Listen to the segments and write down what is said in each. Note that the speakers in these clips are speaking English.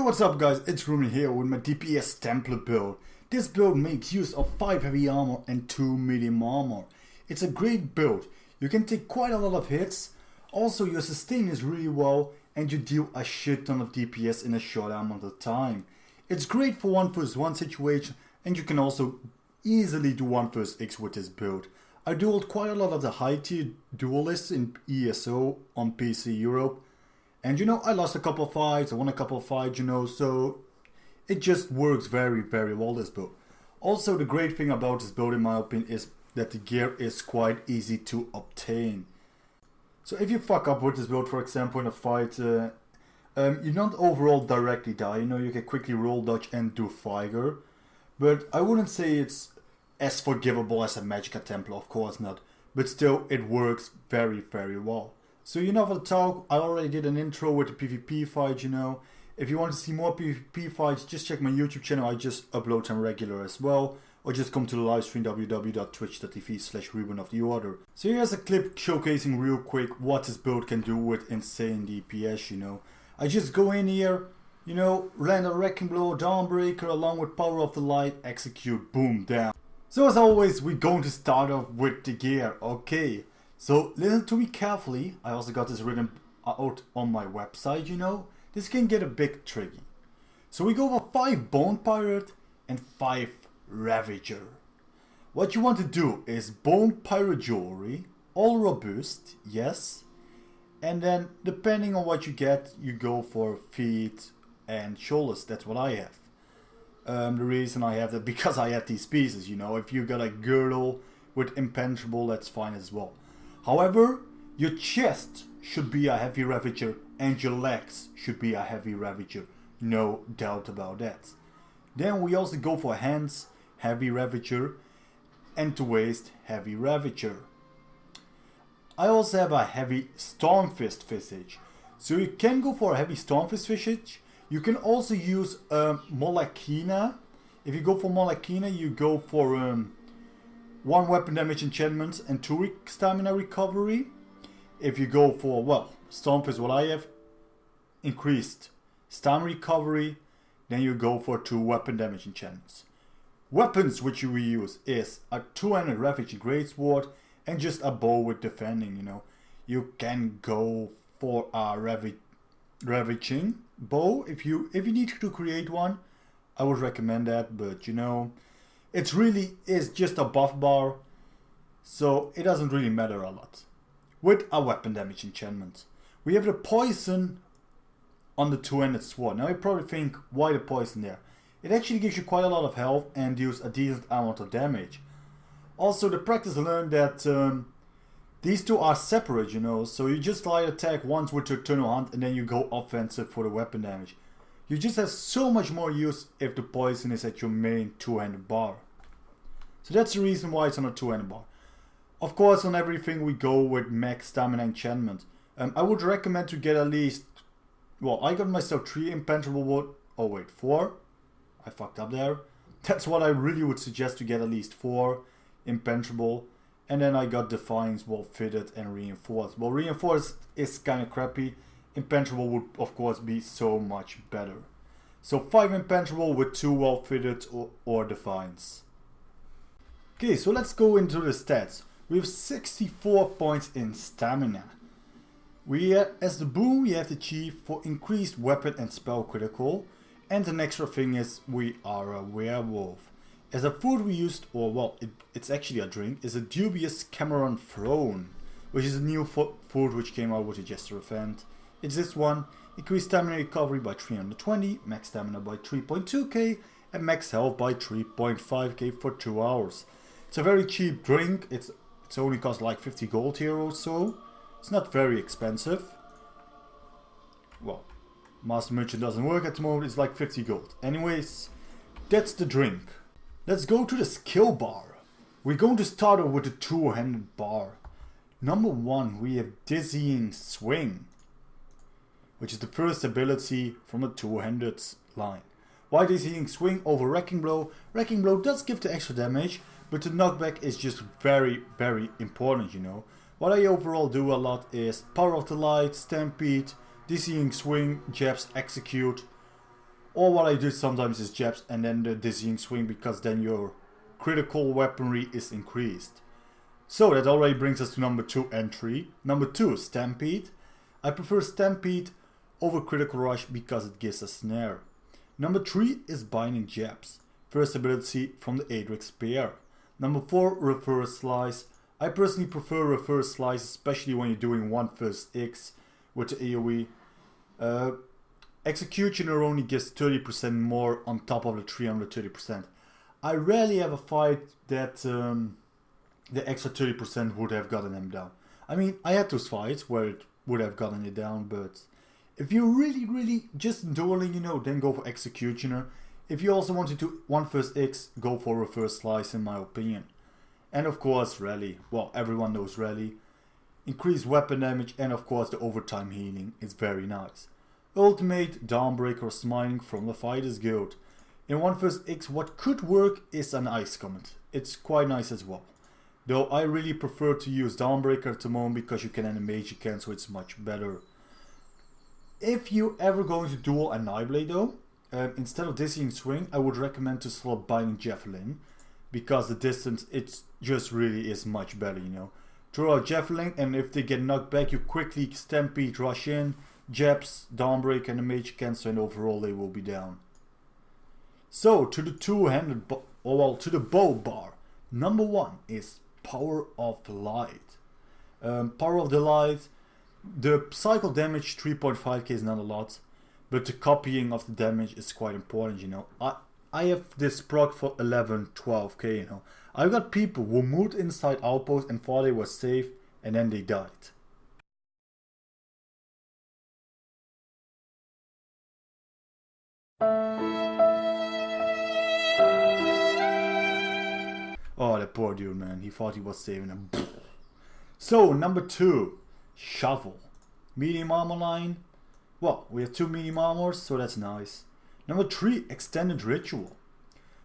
what's up guys, it's Ruben here with my DPS Stamplar build. This build makes use of 5 heavy armor and 2 medium armor. It's a great build, you can take quite a lot of hits, also your sustain is really well and you deal a shit ton of DPS in a short amount of time. It's great for 1v1 situation and you can also easily do 1vs with this build. I dueled quite a lot of the high tier duelists in ESO on PC Europe. And you know, I lost a couple of fights, I won a couple of fights, you know, so it just works very well, this build. Also, the great thing about this build in my opinion is that the gear is quite easy to obtain. So if you fuck up with this build, for example, in a fight, you don't overall directly die, you know, you can quickly roll dodge and do fire. But I wouldn't say it's as forgivable as a Magicka Templar, of course not. But still, it works very well. So you know, for the talk, I already did an intro with the PvP fight, you know. If you want to see more PvP fights, just check my YouTube channel, I just upload them regular as well. Or just come to the live stream www.twitch.tv/RubenOfTheOrder. So here's a clip showcasing real quick what this build can do with insane DPS, you know. I just go in here, you know, land a Wrecking Blow, Dawnbreaker along with Power of the Light, execute, boom, down. So as always, we're going to start off with the gear, okay. So listen to me carefully, I also got this written out on my website, you know. This can get a bit tricky. So we go for 5 Bone Pirate and 5 Ravager. What you want to do is Bone Pirate Jewelry, all robust, yes. And then depending on what you get, you go for feet and shoulders, that's what I have. The reason I have that, because I have these pieces, you know. If you got a girdle with impenetrable, that's fine as well. However, your chest should be a heavy Ravager and your legs should be a heavy Ravager. No doubt about that. Then we also go for hands, heavy Ravager, and to waist, heavy Ravager. I also have a heavy Stormfist Visage. So you can go for a heavy Stormfist Visage. You can also use Molakina. If you go for Molakina, you go for 1 weapon damage enchantments and 2 stamina recovery. If you go for, well, Stormfist, what I have, increased stamina recovery, then you go for 2 weapon damage enchantments. Weapons which you will use is a 2-handed Ravaging Greatsword and just a bow with defending, you know. You can go for a Ravaging bow if you need to create one. I would recommend that, but you know, it really is just a buff bar, so it doesn't really matter a lot. With a weapon damage enchantment, we have the poison on the 2-handed sword. Now you probably think, why the poison there? It actually gives you quite a lot of health and deals a decent amount of damage. Also, the practice learned that these two are separate, you know, so you just light attack once with your Eternal Hunt and then you go offensive for the weapon damage. You just have so much more use if the poison is at your main 2-handed bar. So that's the reason why it's on a 2-handed bar. Of course, on everything we go with max stamina enchantment. I would recommend to get at least, well, I got myself 3 impenetrable wood. Oh wait, 4? I fucked up there. That's what I really would suggest, to get at least 4 impenetrable. And then I got Defiance, well fitted and reinforced. Well, reinforced is kind of crappy. Impenetrable would of course be so much better. So 5 impenetrable with 2 well fitted or Defiance. Okay, so let's go into the stats. We have 64 points in stamina. As the boon we have the chief for increased weapon and spell critical. And the extra thing is we are a werewolf. As a food we used, or well, it's actually a drink, is a dubious Cameron Throne, which is a new food which came out with the Jester event. It's this one: increased stamina recovery by 320, max stamina by 3.2k, and max health by 3.5k for 2 hours. It's a very cheap drink, it's only cost like 50 gold here or so. It's not very expensive. Well, Master Merchant doesn't work at the moment, it's like 50 gold. Anyways, that's the drink. Let's go to the skill bar. We're going to start off with the 2-handed bar. Number 1, we have Dizzying Swing, which is the first ability from the 2-handed line. Why Dizzying Swing over Wrecking Blow? Wrecking Blow does give the extra damage, but the knockback is just very important, you know. What I overall do a lot is Power of the Light, Stampede, Dizzying Swing, Jabs, Execute. Or what I do sometimes is jabs and then the dizzying swing, because then your critical weaponry is increased. So that already brings us to number 2 entry. Number 2, Stampede. I prefer Stampede over Critical Rush because it gives a snare. Number 3 is Binding Jabs. First ability from the Adrix Spear. Number 4, Reverse Slice. I personally prefer Reverse Slice, especially when you're doing 1-X with the AoE. Executioner only gives 30% more on top of the 330%. I rarely have a fight that the extra 30% would have gotten him down. I mean, I had those fights where it would have gotten it down, but if you're really just dueling, you know, then go for Executioner. If you also want to do 1-X, go for Reverse Slice in my opinion. And of course Rally. Well, everyone knows Rally. Increased weapon damage and of course the overtime healing is very nice. Ultimate, Dawnbreaker or Smiting from the Fighter's Guild. In 1-X, what could work is an Ice Comet. It's quite nice as well. Though I really prefer to use Dawnbreaker at the moment because you can animate again, so it's much better. If you ever going to duel a Nightblade though, instead of Dizzying Swing, I would recommend to slot Binding Javelin. Because the distance, it just really is much better, you know. Throw out Javelin and if they get knocked back, you quickly Stampede, rush in, jabs, Dawnbreaker and the Mage Cancel, and overall they will be down. So to the two-handed, to the bow bar. Number 1 is Power of the Light. Power of the Light, the cycle damage 3.5k is not a lot, but the copying of the damage is quite important, you know. I have this proc for 11, 12k, you know. I've got people who moved inside outposts and thought they were safe and then they died. Oh, that poor dude, man. He thought he was saving him. So, number 2, Shovel. Medium armor line. Well, we have 2 medium armors, so that's nice. Number 3, Extended Ritual.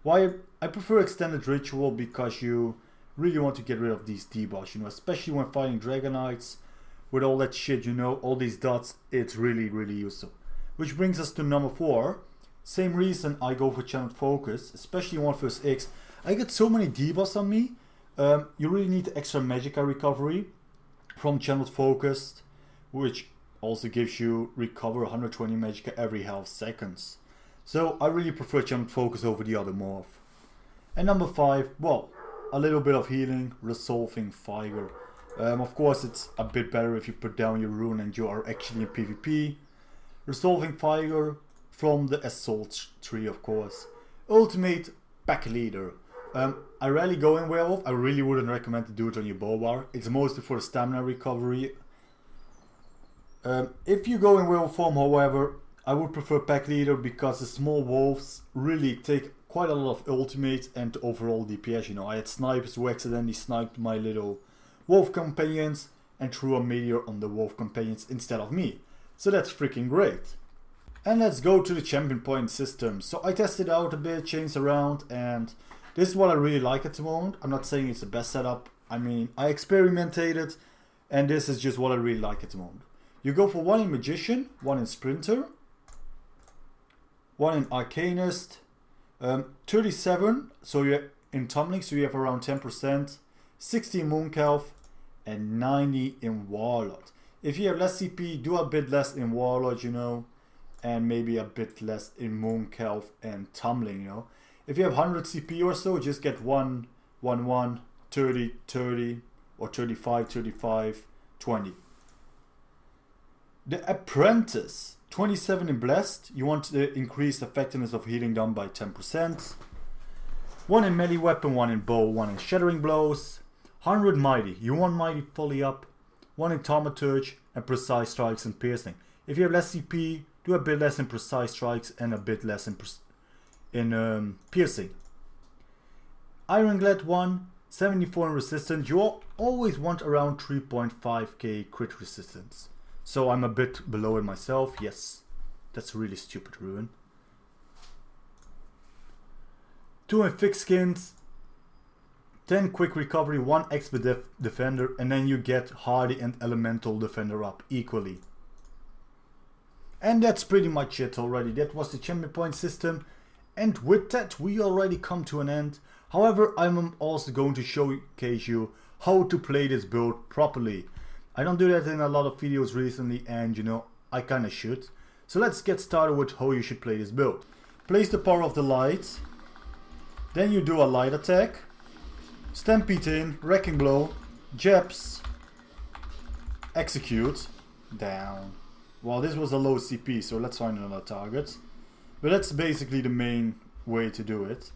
Why I prefer Extended Ritual because you really want to get rid of these debuffs, you know, especially when fighting Dragon Knights with all that shit, you know, all these dots, it's really useful. Which brings us to number 4. Same reason I go for Channeled Focus, especially 1-X. I get so many debuffs on me. You really need extra Magicka recovery from Channeled Focus, which also gives you recover 120 Magicka every half seconds. So I really prefer Channeled Focus over the other morph. And number 5, well, a little bit of healing, Resolving Fire. Of course it's a bit better if you put down your rune and you are actually in PvP. Resolving Fire from the Assault tree, of course. Ultimate, Pack Leader. I rarely go in Werewolf. I really wouldn't recommend to do it on your bow bar. It's mostly for the stamina recovery. If you go in Werewolf form, however, I would prefer Pack Leader because the small wolves really take quite a lot of ultimates and overall DPS, you know. I had snipers who accidentally sniped my little wolf companions and threw a meteor on the wolf companions instead of me. So that's freaking great. And let's go to the champion point system. So I tested out a bit, changed around, and this is what I really like at the moment. I'm not saying it's the best setup. I mean, I experimented it, and this is just what I really like at the moment. You go for 1 in Magician, 1 in Sprinter, 1 in Arcanist, 37, so you're in Tumbling, so you have around 10%, 60 in Mooncalf, and 90 in Warlord. If you have less CP, do a bit less in Warlord, you know, and maybe a bit less in Mooncalf and Tumbling, you know. If you have 100 CP or so, just get 1, 1, 1, 30, 30, or 35, 35, 20. The Apprentice, 27 in Blessed. You want to increase the effectiveness of healing down by 10%. 1 in Melee Weapon, 1 in Bow, 1 in Shattering Blows. 100 Mighty. You want Mighty fully up. 1 in Thaumaturge and Precise Strikes and Piercing. If you have less CP, do a bit less in Precise Strikes and a bit less in Piercing. Ironclad 1, 74 in Resistance. You always want around 3.5k crit resistance. So I'm a bit below it myself. Yes, that's a really stupid rune. 2 in Thick Skins, 10 Quick Recovery, 1 Expert Defender, and then you get Hardy and Elemental Defender up equally. And that's pretty much it already. That was the champion point system. And with that we already come to an end. However, I'm also going to showcase you how to play this build properly. I don't do that in a lot of videos recently, and you know, I kinda should. So let's get started with how you should play this build. Place the power of the light. Then you do a light attack. Stampede in, wrecking blow, jabs, execute, down. Well, this was a low CP, so let's find another target. But that's basically the main way to do it.